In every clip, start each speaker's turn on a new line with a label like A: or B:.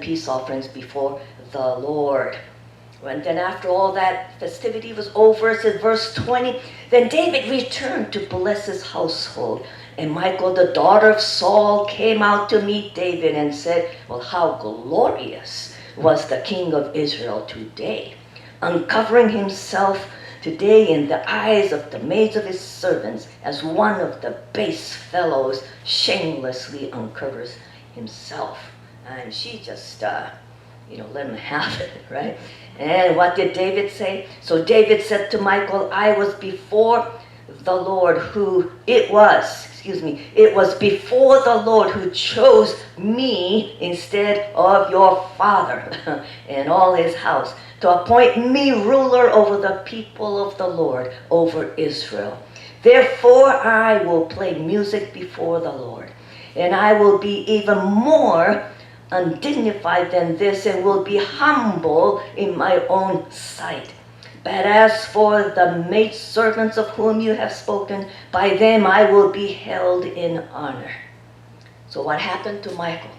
A: peace offerings before the Lord. And then after all that festivity was over, it says verse 20, then David returned to bless his household. And Michal, the daughter of Saul, came out to meet David and said, well, how glorious was the king of Israel today, uncovering himself today in the eyes of the maids of his servants, as one of the base fellows shamelessly uncovers himself. And she just, let him have it, right? And what did David say? So David said to Michal, I was before the Lord it was before the Lord who chose me instead of your father and all his house, to appoint me ruler over the people of the Lord, over Israel. Therefore I will play music before the Lord, and I will be even more undignified than this, and will be humble in my own sight. But as for the maidservants of whom you have spoken, by them I will be held in honor. So what happened to Michal?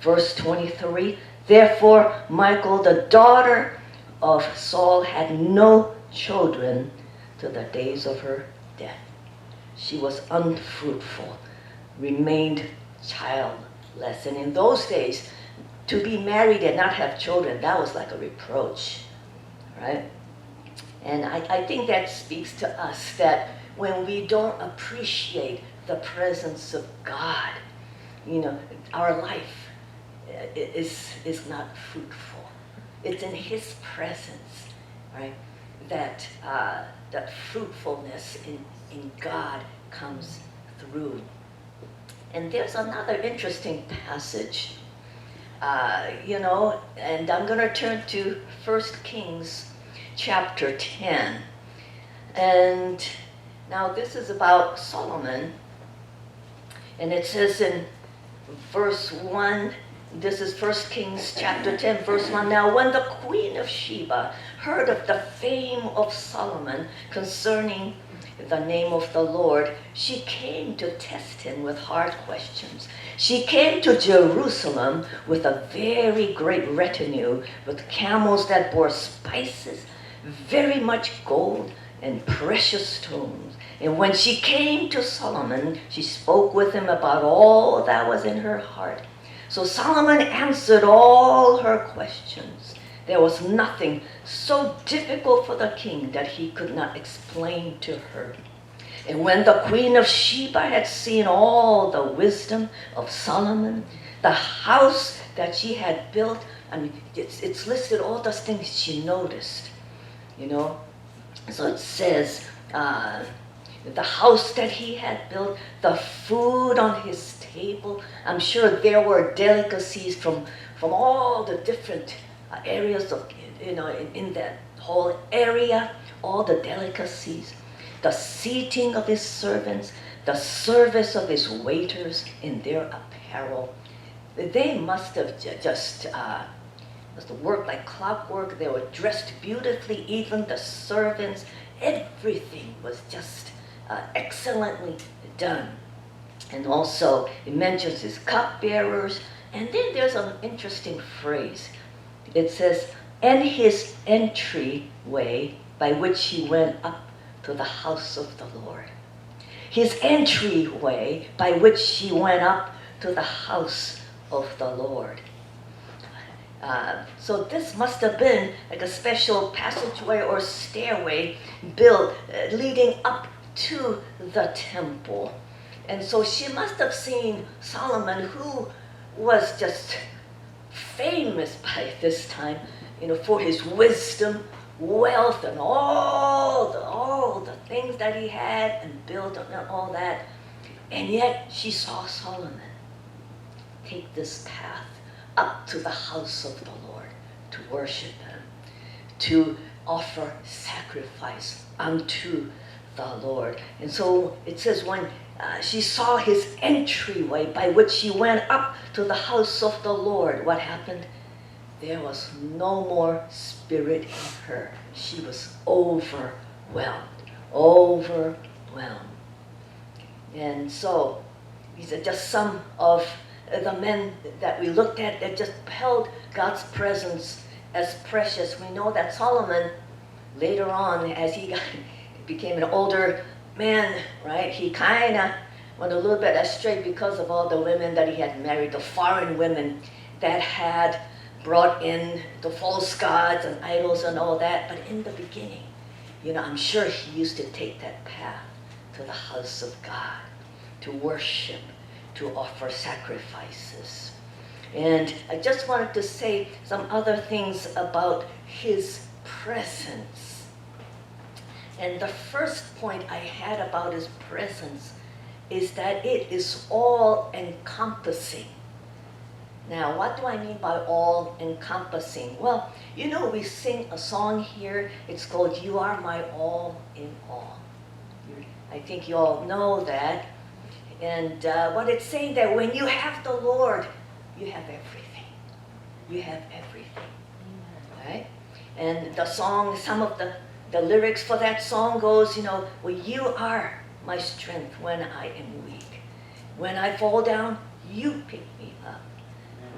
A: Verse 23, therefore Michal, the daughter of Saul, had no children to the days of her death. She was unfruitful, remained childless. And in those days, to be married and not have children, that was like a reproach, right? And I think that speaks to us that when we don't appreciate the presence of God, our life is not fruitful. It's in His presence, right, that that fruitfulness in God comes through. And there's another interesting passage, and I'm going to turn to 1 Kings chapter 10. And now this is about Solomon. And it says in verse 1, this is 1 Kings chapter 10, verse 1. Now when the queen of Sheba heard of the fame of Solomon concerning the name of the Lord, she came to test him with hard questions. She came to Jerusalem with a very great retinue, with camels that bore spices, very much gold and precious stones. And when she came to Solomon, she spoke with him about all that was in her heart. So Solomon answered all her questions. There was nothing so difficult for the king that he could not explain to her. And when the queen of Sheba had seen all the wisdom of Solomon, the house that she had built, it's listed all those things she noticed, So it says, the house that he had built, the food on his table. I'm sure there were delicacies from all the different areas of, in that whole area, all the delicacies, the seating of his servants, the service of his waiters in their apparel. They must have just worked like clockwork. They were dressed beautifully, even the servants. Everything was just excellently done. And also it mentions his cupbearers. And then there's an interesting phrase. It says, and his entryway by which he went up to the house of the Lord. His entryway by which he went up to the house of the Lord. So this must have been like a special passageway or stairway built leading up to the temple. And so she must have seen Solomon, who was just famous by this time, for his wisdom, wealth, and all the things that he had and built and all that. And yet she saw Solomon take this path up to the house of the Lord to worship him, to offer sacrifice unto the Lord. And so it says when she saw his entryway by which she went up to the house of the Lord, what happened? There was no more spirit in her. She was overwhelmed. And so these are just some of the men that we looked at that just held God's presence as precious. We know that Solomon, later on, as he became an older man, right, he kind of went a little bit astray because of all the women that he had married, the foreign women that had brought in the false gods and idols and all that. But in the beginning, I'm sure he used to take that path to the house of God, to worship, to offer sacrifices. And I just wanted to say some other things about his presence. And the first point I had about his presence is that it is all-encompassing. Now, what do I mean by all-encompassing? Well, we sing a song here. It's called "You Are My All in All." I think you all know that. And what it's saying that when you have the Lord, you have everything. You have everything. Right? And the song, some of the lyrics for that song goes, well, you are my strength when I am weak. When I fall down, you pick me up.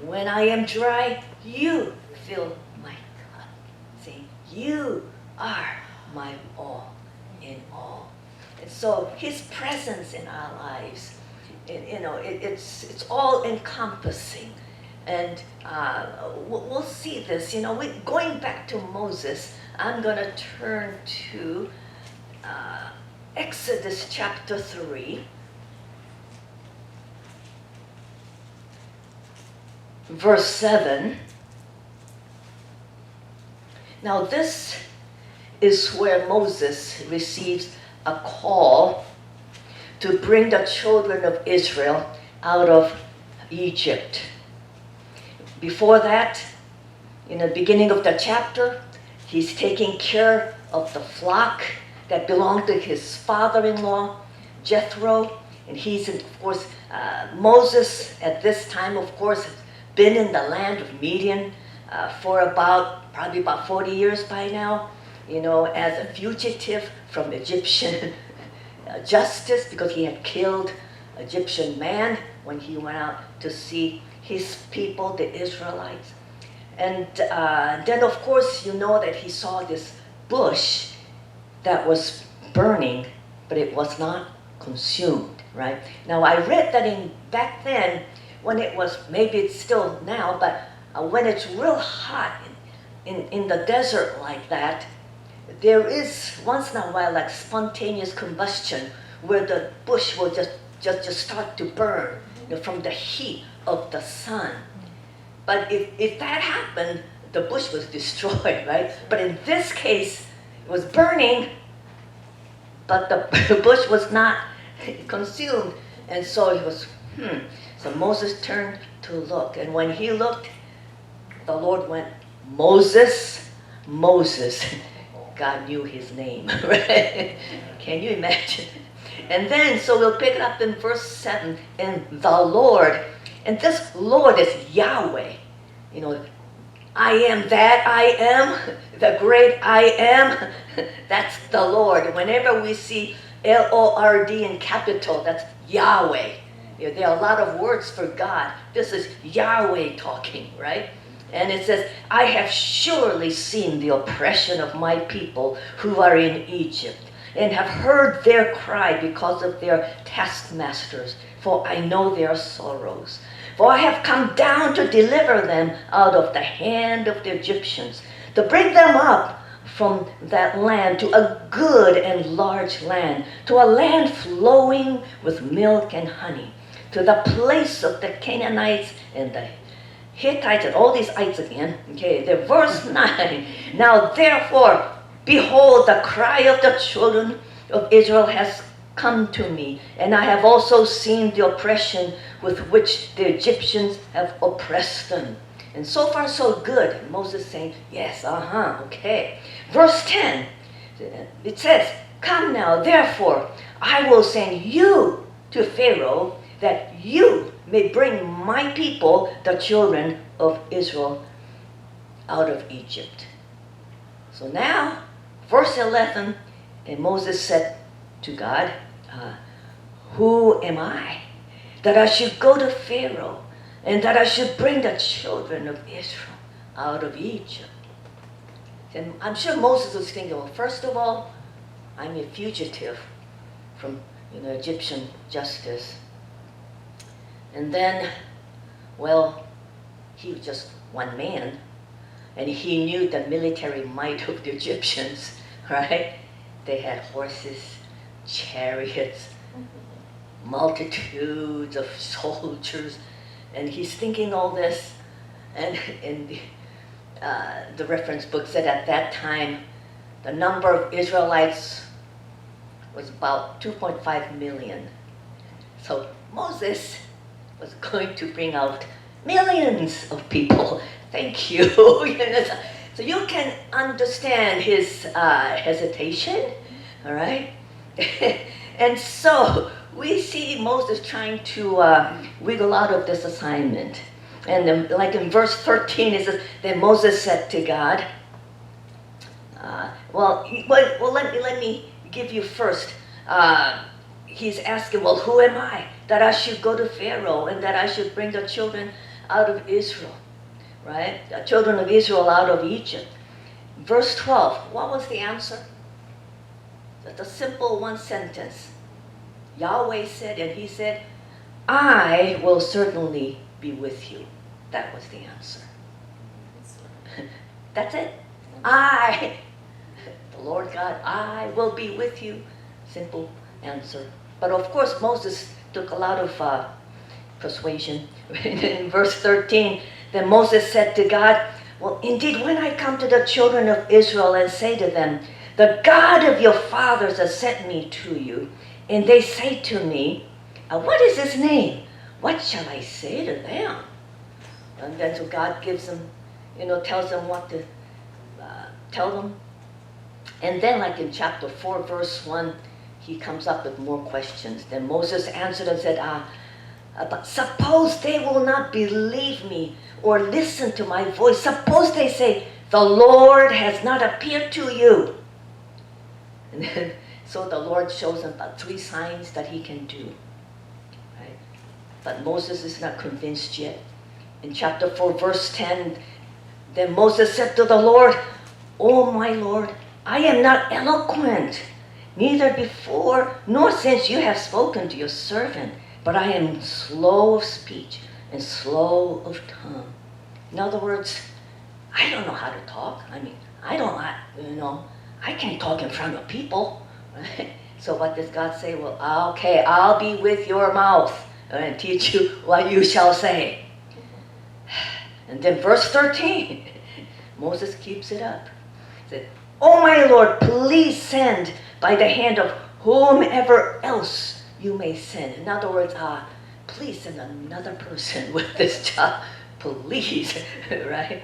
A: When I am dry, you fill my cup. See, you are my all in all. And so his presence in our lives, it's all encompassing. And we'll see this. Going back to Moses, I'm going to turn to Exodus chapter 3. Verse 7. Now this is where Moses receives a call to bring the children of Israel out of Egypt. Before that, in the beginning of the chapter, he's taking care of the flock that belonged to his father-in-law, Jethro. And he's, of course, Moses at this time, of course, has been in the land of Midian for probably about 40 years by now, as a fugitive from Egyptian justice, because he had killed an Egyptian man when he went out to see his people, the Israelites. And then, of course, that he saw this bush that was burning, but it was not consumed, right? Now, I read that back then, when it was, maybe it's still now, but when it's real hot in the desert like that, there is once in a while like spontaneous combustion where the bush will just start to burn from the heat of the sun. But if that happened, the bush was destroyed, right? But in this case, it was burning, but the bush was not consumed. And so it was, So Moses turned to look. And when he looked, the Lord went, "Moses, Moses." God knew his name, right? Can you imagine? And then, so we'll pick it up in verse 7, and the Lord, and this Lord is Yahweh. I am that I am, the great I am. That's the Lord. Whenever we see L-O-R-D in capital, that's Yahweh. There are a lot of words for God. This is Yahweh talking, right? And it says, "I have surely seen the oppression of my people who are in Egypt, and have heard their cry because of their taskmasters, for I know their sorrows. For I have come down to deliver them out of the hand of the Egyptians, to bring them up from that land to a good and large land, to a land flowing with milk and honey, to the place of the Canaanites and the Hittites," and all these ites again. Okay, the verse 9. "Now therefore, behold, the cry of the children of Israel has come to me, and I have also seen the oppression with which the Egyptians have oppressed them." And so far so good. Moses saying, yes, okay. Verse 10, it says, "Come now, therefore, I will send you to Pharaoh, that you may bring my people, the children of Israel, out of Egypt." So now, verse 11, and Moses said to God, "Who am I, that I should go to Pharaoh, and that I should bring the children of Israel out of Egypt. And I'm sure Moses was thinking, well, first of all, I'm a fugitive from Egyptian justice. And then, well, he was just one man, and he knew the military might of the Egyptians, right? They had horses, chariots, multitudes of soldiers, and he's thinking all this. And in the reference book said at that time, the number of Israelites was about 2.5 million. So Moses was going to bring out millions of people. Thank you. So you can understand his hesitation, all right? And so we see Moses trying to wiggle out of this assignment. And then, like in verse 13, it says, then Moses said to God, let me give you first. He's asking, well, who am I that I should go to Pharaoh and that I should bring the children out of Israel, right? The children of Israel out of Egypt. Verse 12, what was the answer? Just a simple one sentence. Yahweh said, and he said, I will certainly be with you. That was the answer. That's it. The Lord God, I will be with you. Simple answer. But of course, Moses took a lot of persuasion. In verse 13, then Moses said to God, well, indeed, when I come to the children of Israel and say to them, the God of your fathers has sent me to you, and they say to me, what is his name? What shall I say to them? And then so God gives them, tells them what to tell them. And then like in chapter 4, verse 1, he comes up with more questions. Then Moses answered and said, but suppose they will not believe me or listen to my voice. Suppose they say, the Lord has not appeared to you. And then, so the Lord shows them about 3 signs that he can do. Right? But Moses is not convinced yet. In chapter 4, verse 10, then Moses said to the Lord, oh my Lord, I am not eloquent, neither before nor since you have spoken to your servant, but I am slow of speech and slow of tongue. In other words, I don't know how to talk. I can't talk in front of people. Right? So what does God say? Well, okay, I'll be with your mouth and teach you what you shall say. And then verse 13, Moses keeps it up. He said, oh my Lord, please send by the hand of whomever else you may send. In other words, please send another person with this job, please, right?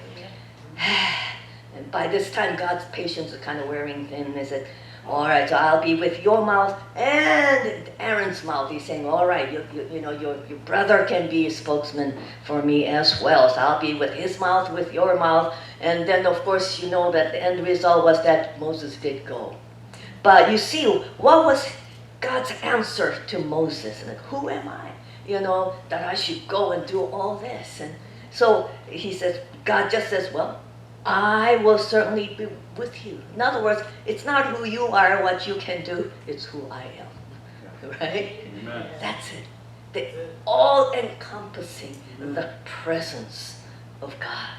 A: And by this time, God's patience is kind of wearing thin. He said, all right, so I'll be with your mouth and Aaron's mouth. He's saying, all right, your brother can be a spokesman for me as well. So I'll be with his mouth, with your mouth. And then, of course, that the end result was that Moses did go. But you see, what was God's answer to Moses? Like, who am I, that I should go and do all this? And so he says, God just says, well, I will certainly be with you. In other words, it's not who you are, what you can do, it's who I am. Right? Amen. That's it. The all-encompassing, the presence of God.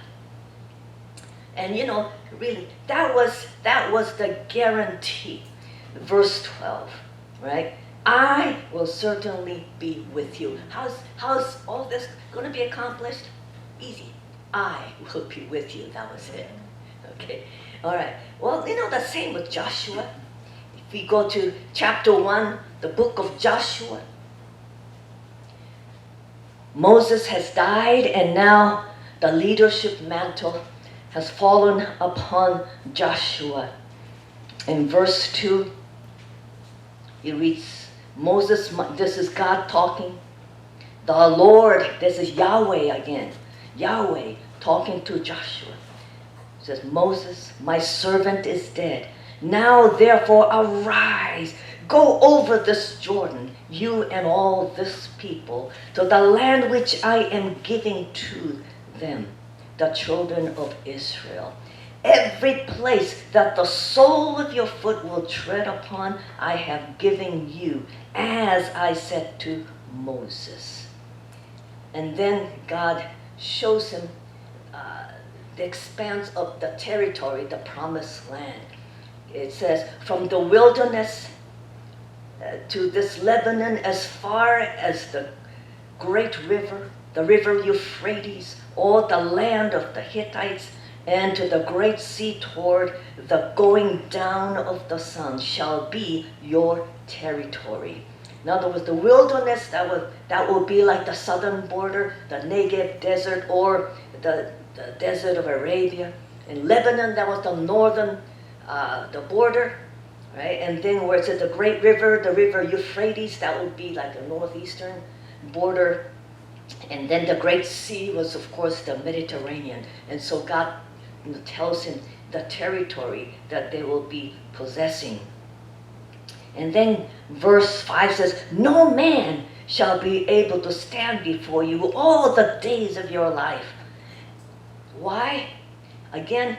A: And really, that was the guarantee. Verse 12, right? I will certainly be with you. How's all this going to be accomplished? Easy. I will be with you. That was it. Okay. All right. Well, the same with Joshua. If we go to chapter 1, the book of Joshua, Moses has died, and now the leadership mantle has fallen upon Joshua. In verse 2, he reads, Moses, this is God talking. The Lord, this is Yahweh again. Yahweh talking to Joshua. He says, Moses, my servant is dead. Now therefore arise, go over this Jordan, you and all this people, to the land which I am giving to them. the children of Israel. Every place that the sole of your foot will tread upon, I have given you, as I said to Moses. And then God shows him the expanse of the territory, the promised land. It says, from the wilderness to this Lebanon, as far as the great river, the river Euphrates, all the land of the Hittites, and to the great sea toward the going down of the sun shall be your territory. In other words, the wilderness, that will be like the southern border, the Negev desert, or the desert of Arabia. In Lebanon, that was the northern, the border, right? And then where it says the great river, the river Euphrates, that would be like the northeastern border. And then the great sea was, of course, the Mediterranean. And so God tells him the territory that they will be possessing. And then verse 5 says, no man shall be able to stand before you all the days of your life. Why? Again,